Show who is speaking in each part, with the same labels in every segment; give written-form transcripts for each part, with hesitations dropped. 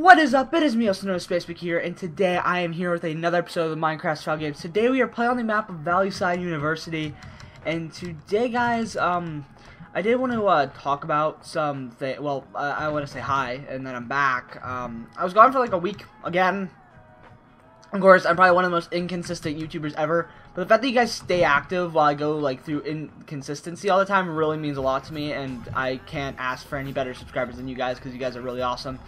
Speaker 1: What is up? It is me, also known as Spacebik here, and today I am here with another episode of the Minecraft Style Games. Today we are playing on the map of Valleyside University, and today, guys, I did want to talk about something. Well, I want to say hi, and then I'm back. I was gone for like a week again. Of course, I'm probably one of the most inconsistent YouTubers ever, but the fact that you guys stay active while I go like through inconsistency all the time really means a lot to me, and I can't ask for any better subscribers than you guys because you guys are really awesome.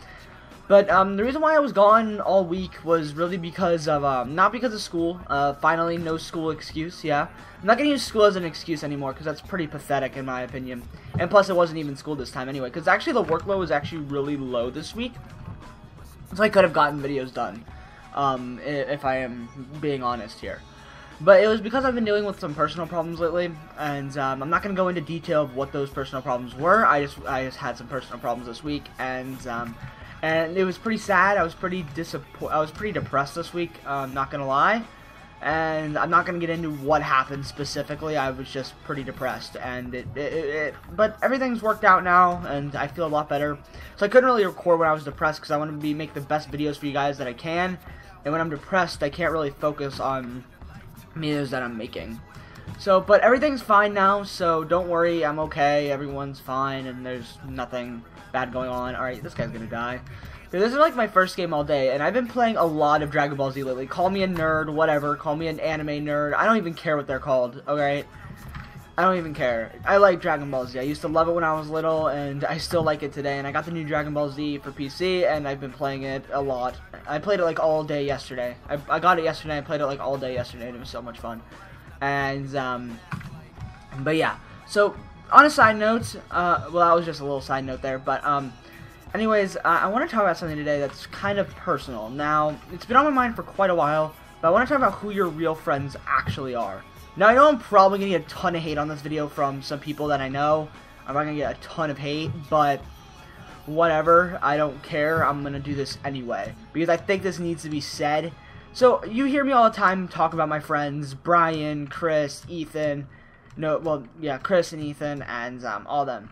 Speaker 1: But the reason why I was gone all week was really because of, not because of school. Finally, no school excuse, yeah. I'm not going to use school as an excuse anymore because that's pretty pathetic in my opinion. And plus, it wasn't even school this time anyway, because actually the workload was actually really low this week. So I could have gotten videos done, if I am being honest here. But it was because I've been dealing with some personal problems lately, and I'm not going to go into detail of what those personal problems were. I just had some personal problems this week, and it was pretty sad. I was pretty depressed this week, not gonna lie. And I'm not gonna get into what happened specifically. I was just pretty depressed, and but everything's worked out now, and I feel a lot better. So I couldn't really record when I was depressed because I want to make the best videos for you guys that I can. And when I'm depressed, I can't really focus on videos that I'm making. So, but everything's fine now, so don't worry, I'm okay, everyone's fine, and there's nothing bad going on. Alright, this guy's gonna die. Dude, this is like my first game all day, and I've been playing a lot of Dragon Ball Z lately. Call me a nerd, whatever, call me an anime nerd, I don't even care what they're called, alright? I don't even care. I like Dragon Ball Z. I used to love it when I was little, and I still like it today, and I got the new Dragon Ball Z for PC, and I've been playing it a lot. I played it like all day yesterday. I got it yesterday, I played it like all day yesterday, and it was so much fun. And, but yeah, so, on a side note, well, that was just a little side note there, but, anyways, I want to talk about something today that's kind of personal. Now, it's been on my mind for quite a while, but I want to talk about who your real friends actually are. Now, I know I'm probably going to get a ton of hate on this video from some people that I know. I'm not going to get a ton of hate, but whatever, I don't care, I'm going to do this anyway, because I think this needs to be said. So, you hear me all the time talk about my friends, Brian, Chris, Ethan, Chris and Ethan, and, all them.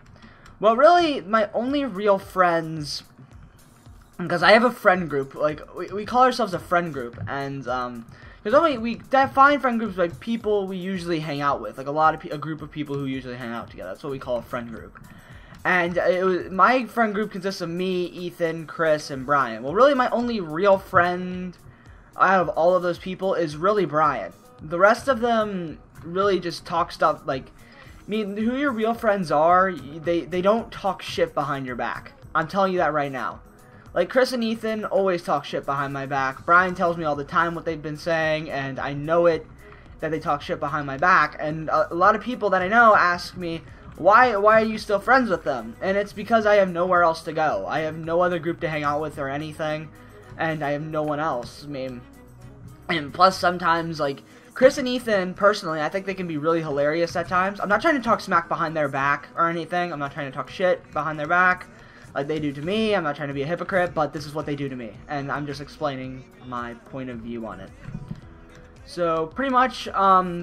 Speaker 1: Well, really, my only real friends, because I have a friend group, like, we call ourselves a friend group, and, because we define friend groups by people we usually hang out with, like a group of people who usually hang out together. That's what we call a friend group. And my friend group consists of me, Ethan, Chris, and Brian. Well, really, my only real friend out of all of those people is really Brian. The rest of them really just talk stuff like, I mean, who your real friends are, they don't talk shit behind your back. I'm telling you that right now. Like, Chris and Ethan always talk shit behind my back. Brian tells me all the time what they've been saying, and I know it, that they talk shit behind my back. And a lot of people that I know ask me, why are you still friends with them? And it's because I have nowhere else to go. I have no other group to hang out with or anything, and I have no one else. I mean, and plus sometimes, like, Chris and Ethan, personally, I think they can be really hilarious at times. I'm not trying to talk smack behind their back or anything. I'm not trying to talk shit behind their back like they do to me. I'm not trying to be a hypocrite, but this is what they do to me, and I'm just explaining my point of view on it. So, pretty much,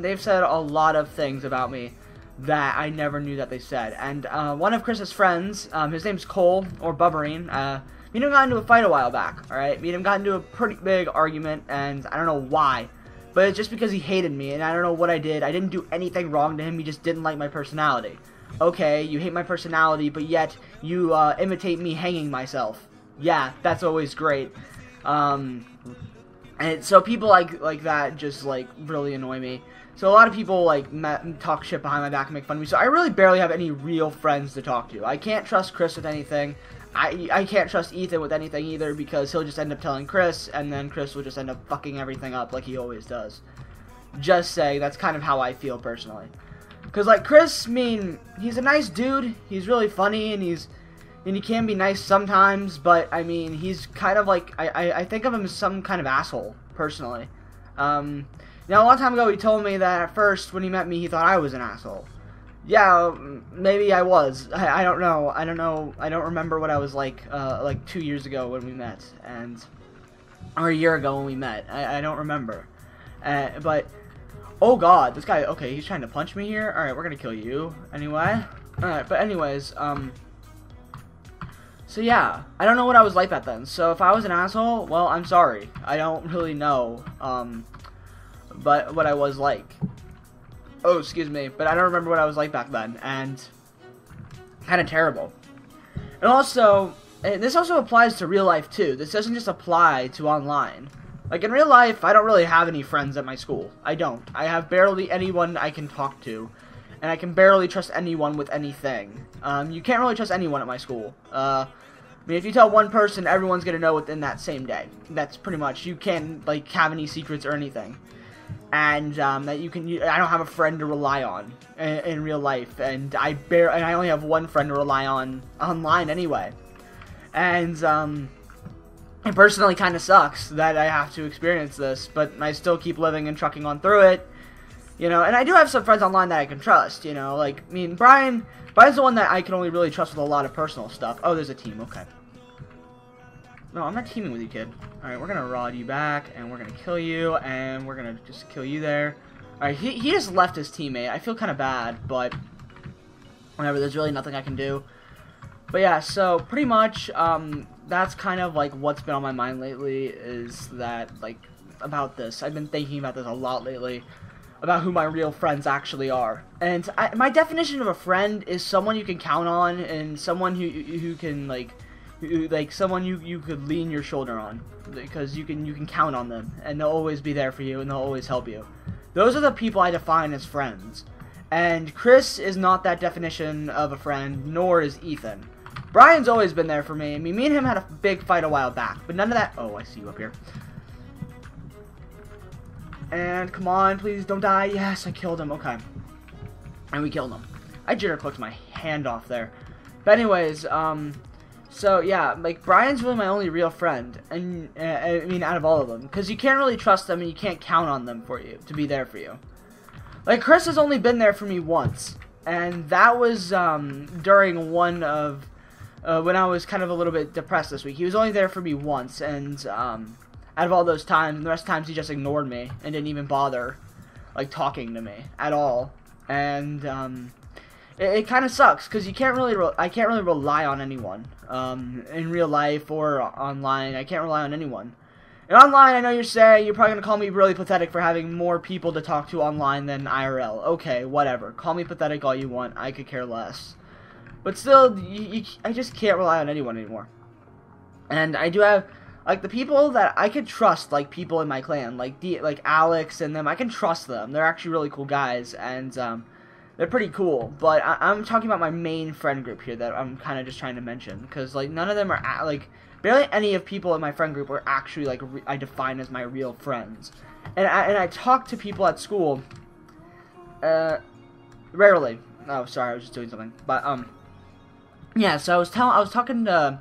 Speaker 1: they've said a lot of things about me that I never knew that they said. And one of Chris's friends, his name's Cole, or Bubberine, me and him got into a fight a while back, alright? Me and him got into a pretty big argument, and I don't know why, but it's just because he hated me, and I don't know what I did. I didn't do anything wrong to him, he just didn't like my personality. Okay, you hate my personality, but yet you imitate me hanging myself. Yeah, that's always great. And so people like that just like really annoy me. So a lot of people like talk shit behind my back and make fun of me. So I really barely have any real friends to talk to. I can't trust Chris with anything. I can't trust Ethan with anything either, because he'll just end up telling Chris, and then Chris will just end up fucking everything up like he always does. Just saying, that's kind of how I feel personally. Because, like, Chris, I mean, he's a nice dude, he's really funny, and he can be nice sometimes, but, I mean, he's kind of like, I think of him as some kind of asshole, personally. Now, a long time ago, he told me that at first, when he met me, he thought I was an asshole. Yeah, maybe I was. I don't know. I don't remember what I was like 2 years ago when we met, or a year ago when we met. I don't remember. But, oh god, this guy, okay, he's trying to punch me here. Alright, we're gonna kill you, anyway. Alright, but anyways, So yeah, I don't know what I was like back then. So if I was an asshole, well, I'm sorry. I don't really know, but what I was like. Oh, excuse me, but I don't remember what I was like back then, and kind of terrible. And also, and this also applies to real life too. This doesn't just apply to online. Like in real life, I don't really have any friends at my school. I don't. I have barely anyone I can talk to, and I can barely trust anyone with anything. You can't really trust anyone at my school. I mean, if you tell one person, everyone's gonna know within that same day. That's pretty much. You can't like have any secrets or anything, and that you can. I don't have a friend to rely on in real life, and I only have one friend to rely on online anyway, and it personally kind of sucks that I have to experience this, but I still keep living and trucking on through it. You know, and I do have some friends online that I can trust, you know, like, I mean, Brian's the one that I can only really trust with a lot of personal stuff. Oh, there's a team, okay. No, I'm not teaming with you, kid. Alright, we're gonna rod you back, and we're gonna kill you, and we're gonna just kill you there. Alright, he just left his teammate. I feel kind of bad, but whatever, there's really nothing I can do. But yeah, so pretty much, that's kind of like what's been on my mind lately, is that, like, about this. I've been thinking about this a lot lately, about who my real friends actually are. And my definition of a friend is someone you can count on, and someone who can, like someone you could lean your shoulder on, because you can count on them, and they'll always be there for you, and they'll always help you. Those are the people I define as friends. And Chris is not that definition of a friend, nor is Ethan. Brian's always been there for me. I mean, me and him had a big fight a while back, but none of that. Oh, I see you up here. And come on, please don't die. Yes, I killed him. Okay. And we killed him. I jitter clicked my hand off there. But anyways, so yeah, like Brian's really my only real friend, and I mean out of all of them, because you can't really trust them and you can't count on them to be there for you. Like Chris has only been there for me once, and that was during one of when I was kind of a little bit depressed this week. He was only there for me once, and out of all those times, the rest of the times he just ignored me and didn't even bother, like, talking to me at all. And it kind of sucks, because you can't really I can't really rely on anyone in real life or online. I can't rely on anyone. And online, I know you're saying you're probably gonna call me really pathetic for having more people to talk to online than IRL. Okay, whatever. Call me pathetic all you want. I could care less. But still, I just can't rely on anyone anymore. And I do have, like, the people that I could trust, like, people in my clan, like Alex and them, I can trust them. They're actually really cool guys, and they're pretty cool. But I'm talking about my main friend group here that I'm kind of just trying to mention, because, like, none of them are, like, barely any of people in my friend group are actually, like, I define as my real friends. And I talk to people at school, rarely. Oh, sorry, I was just doing something. But, yeah, so I was talking to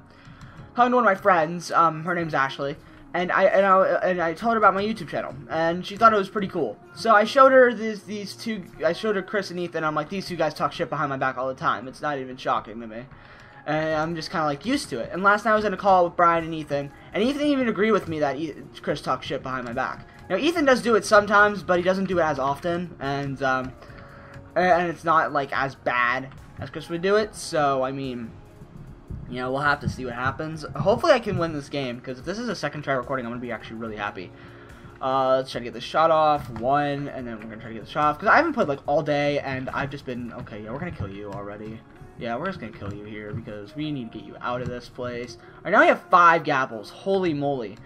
Speaker 1: one of my friends, her name's Ashley, and I told her about my YouTube channel, and she thought it was pretty cool. So I showed her these two, I showed her Chris and Ethan. I'm like, these two guys talk shit behind my back all the time. It's not even shocking to me, and I'm just kind of like used to it. And last night I was in a call with Brian and Ethan didn't even agree with me that Chris talks shit behind my back. Now Ethan does do it sometimes, but he doesn't do it as often, and it's not like as bad as Chris would do it. So I mean, you know, we'll have to see what happens. Hopefully I can win this game, because if this is a second try recording, I'm going to be actually really happy. Let's try to get this shot off. One, and then we're going to try to get this shot off, because I haven't played, like, all day, and I've just been, okay, yeah, we're going to kill you already. Yeah, we're just going to kill you here, because we need to get you out of this place. Alright, now we have 5 gapples. Holy moly.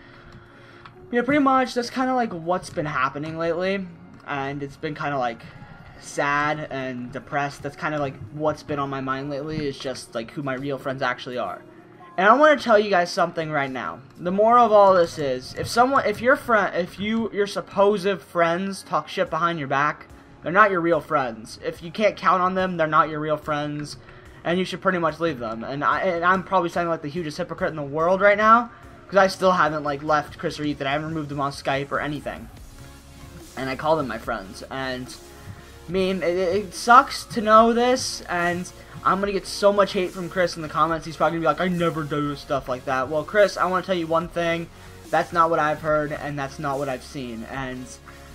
Speaker 1: Yeah, pretty much, that's kind of, like, what's been happening lately, and it's been kind of, like, sad and depressed. That's kind of like what's been on my mind lately, is just like who my real friends actually are. And I want to tell you guys something right now. The moral of all this is, if your supposed friends talk shit behind your back, they're not your real friends. If you can't count on them, they're not your real friends, and you should pretty much leave them. And I'm probably sounding like the hugest hypocrite in the world right now, because I still haven't, like, left Chris or Ethan. I haven't removed them on Skype or anything, and I call them my friends. And I mean, it sucks to know this, and I'm going to get so much hate from Chris in the comments. He's probably going to be like, I never do stuff like that. Well, Chris, I want to tell you one thing. That's not what I've heard, and that's not what I've seen. And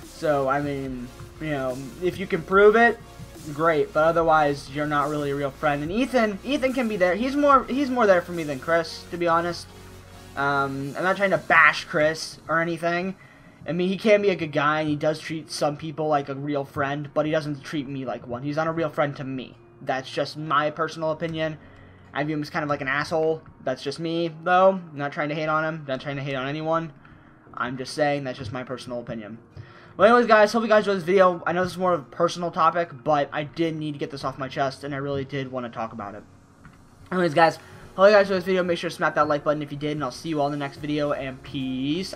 Speaker 1: so, I mean, you know, if you can prove it, great, but otherwise you're not really a real friend. And Ethan can be there. He's more there for me than Chris, to be honest. I'm not trying to bash Chris or anything. I mean, he can be a good guy, and he does treat some people like a real friend, but he doesn't treat me like one. He's not a real friend to me. That's just my personal opinion. I view him as kind of like an asshole. That's just me, though. I'm not trying to hate on him. Not trying to hate on anyone. I'm just saying that's just my personal opinion. Well, anyways, guys, hope you guys enjoyed this video. I know this is more of a personal topic, but I did need to get this off my chest, and I really did want to talk about it. Anyways, guys, hope you guys enjoyed this video. Make sure to smack that like button if you did, and I'll see you all in the next video, and peace